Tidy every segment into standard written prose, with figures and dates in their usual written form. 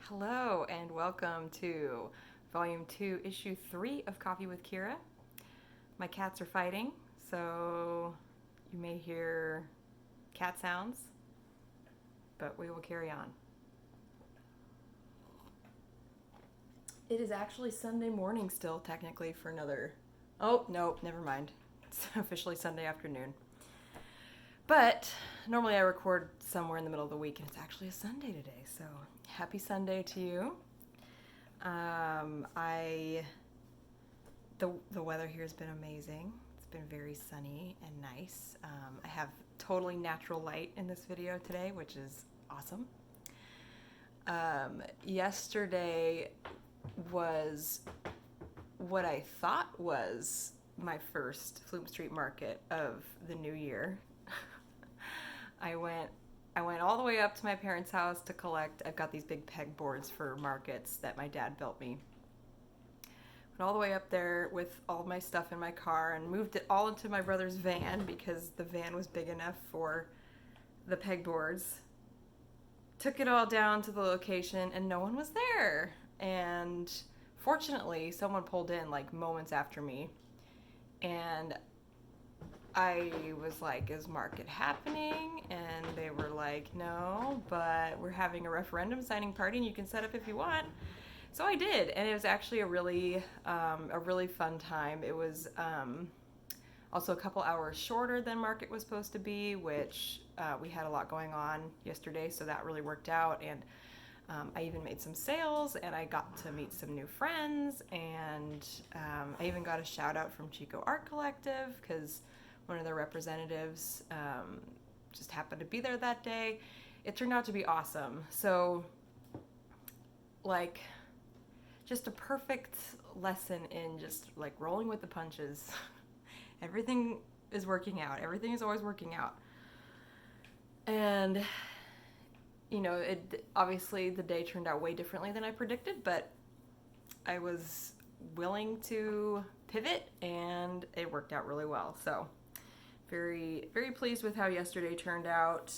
Hello and welcome to Volume 2, Issue 3 of Coffee with Ciara. My cats are fighting, so you may hear cat sounds, but we will carry on. It is actually Sunday morning still, technically, for another... Oh, no, never mind. It's officially Sunday afternoon. But normally I record somewhere in the middle of the week, and it's actually a Sunday today, so happy Sunday to you. The weather here has been amazing. It's been very sunny and nice. I have totally natural light in this video today, which is awesome. Yesterday was what I thought was my first Flume Street Market of the new year. I went all the way up to my parents' house to collect. I've got these big pegboards for markets that my dad built me. Went all the way up there with all my stuff in my car and moved it all into my brother's van because the van was big enough for the pegboards. Took it all down to the location and no one was there. And fortunately, someone pulled in like moments after me. And I was like, is market happening? And they were like, no, but we're having a referendum signing party and you can set up if you want. So I did, and it was actually a really fun time. It was also a couple hours shorter than market was supposed to be, which we had a lot going on yesterday, so that really worked out. And I even made some sales, and I got to meet some new friends, and I even got a shout out from Chico Art Collective because one of their representatives just happened to be there that day. It turned out to be awesome. So, like, just a perfect lesson in just, like, rolling with the punches. Everything is working out. Everything is always working out. And, you know, obviously the day turned out way differently than I predicted, but I was willing to pivot, and it worked out really well. So, very, very pleased with how yesterday turned out.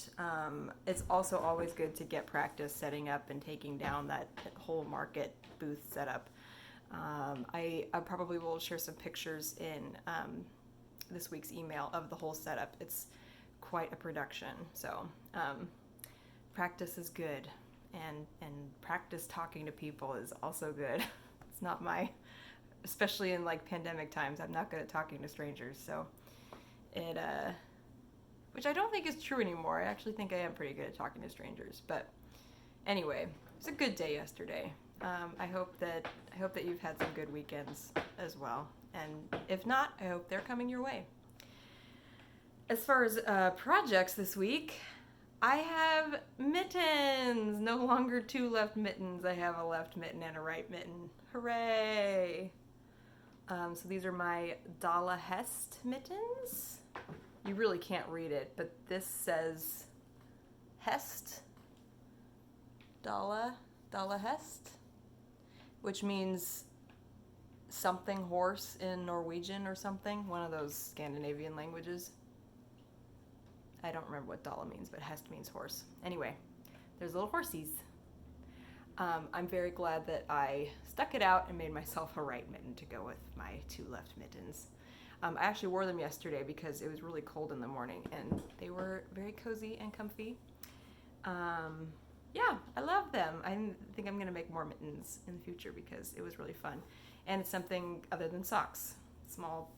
It's also always good to get practice setting up and taking down that whole market booth setup. I probably will share some pictures in this week's email of the whole setup. It's quite a production. So practice is good, and practice talking to people is also good. It's not especially in like pandemic times, I'm not good at talking to strangers. So which I don't think is true anymore. I actually think I am pretty good at talking to strangers. But anyway, it was a good day yesterday. I hope that you've had some good weekends as well. And if not, I hope they're coming your way. As far as projects this week, I have mittens. No longer two left mittens. I have a left mitten and a right mitten. Hooray! So these are my Dalla Hest mittens. You really can't read it, but this says Hest. Dalla Hest, which means something horse in Norwegian or something, one of those Scandinavian languages. I don't remember what Dalla means, but Hest means horse. Anyway, there's little horsies. I'm very glad that I stuck it out and made myself a right mitten to go with my two left mittens. I actually wore them yesterday because it was really cold in the morning, and they were very cozy and comfy. Yeah, I love them. I think I'm going to make more mittens in the future because it was really fun. And it's something other than socks. Small,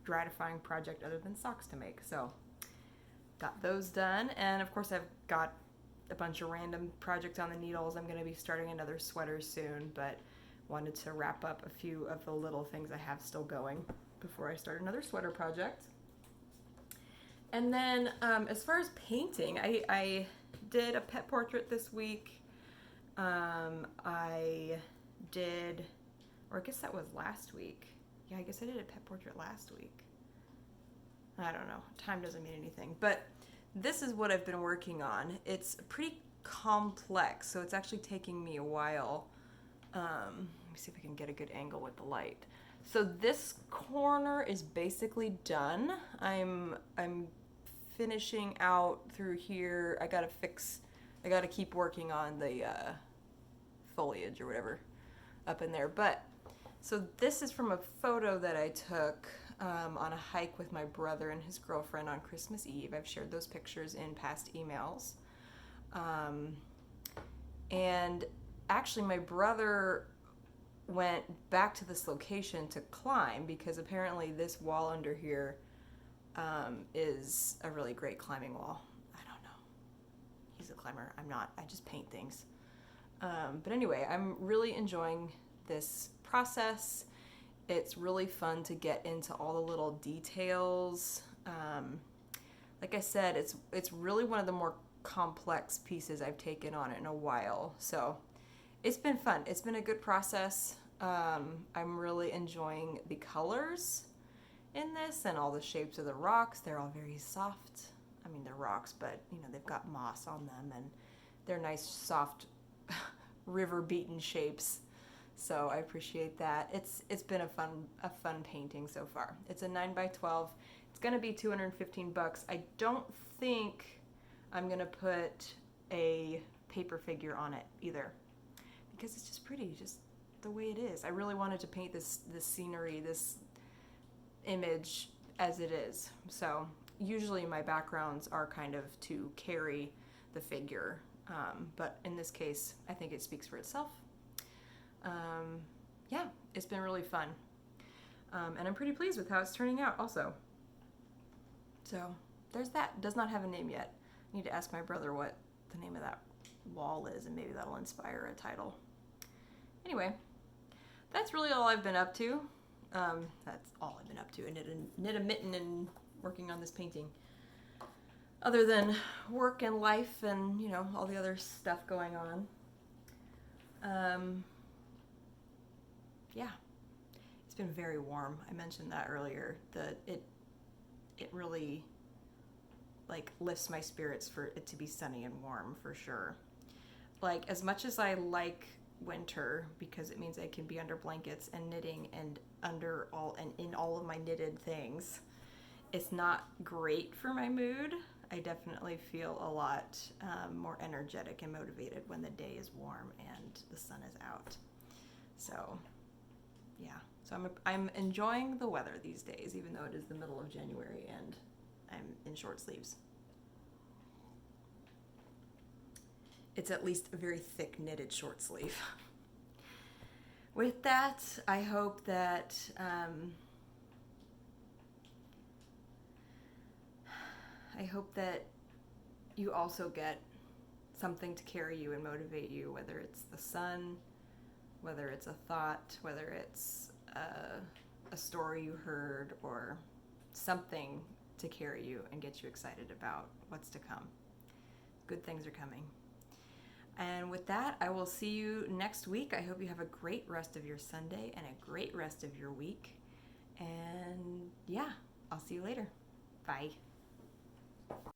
gratifying project other than socks to make. So, got those done. And of course, I've got a bunch of random projects on the needles. I'm going to be starting another sweater soon, but wanted to wrap up a few of the little things I have still going before I start another sweater project. And then as far as painting, I did a pet portrait this week. I did, or I guess that was last week. Yeah, I guess I did a pet portrait last week. I don't know. Time doesn't mean anything. But this is what I've been working on. It's pretty complex, so it's actually taking me a while. Let me see if I can get a good angle with the light. So this corner is basically done. I'm finishing out through here. I gotta keep working on the foliage or whatever up in there. But so this is from a photo that I took on a hike with my brother and his girlfriend on Christmas Eve. I've shared those pictures in past emails. And actually my brother went back to this location to climb because apparently this wall under here is a really great climbing wall. I don't know. He's a climber. I'm not. I just paint things. But anyway, I'm really enjoying this process. It's really fun to get into all the little details. Like I said, it's really one of the more complex pieces I've taken on in a while. So it's been fun. It's been a good process. I'm really enjoying the colors in this and all the shapes of the rocks. They're all very soft. I mean, they're rocks, but you know, they've got moss on them and they're nice, soft, river beaten shapes. So I appreciate that. It's been a fun painting so far. It's a 9x12. It's gonna be $215. I don't think I'm gonna put a paper figure on it either because it's just pretty, just the way it is. I really wanted to paint this scenery, this image as it is. So usually my backgrounds are kind of to carry the figure, but in this case, I think it speaks for itself. Yeah, it's been really fun. And I'm pretty pleased with how it's turning out also. So there's that. Does not have a name yet. I need to ask my brother what the name of that wall is, and maybe that'll inspire a title. Anyway, that's really all I've been up to. That's all I've been up to. I knit a mitten and working on this painting. Other than work and life and, you know, all the other stuff going on. Yeah, it's been very warm. I mentioned that earlier. It really like lifts my spirits for it to be sunny and warm for sure. Like as much as I like winter because it means I can be under blankets and knitting and in all of my knitted things, it's not great for my mood. I definitely feel a lot more energetic and motivated when the day is warm and the sun is out. So yeah, so I'm enjoying the weather these days, even though it is the middle of January and I'm in short sleeves. It's at least a very thick knitted short sleeve. With that, I hope that you also get something to carry you and motivate you, whether it's the sun, whether it's a thought, whether it's a story you heard, or something to carry you and get you excited about what's to come. Good things are coming. And with that, I will see you next week. I hope you have a great rest of your Sunday and a great rest of your week. And yeah, I'll see you later. Bye.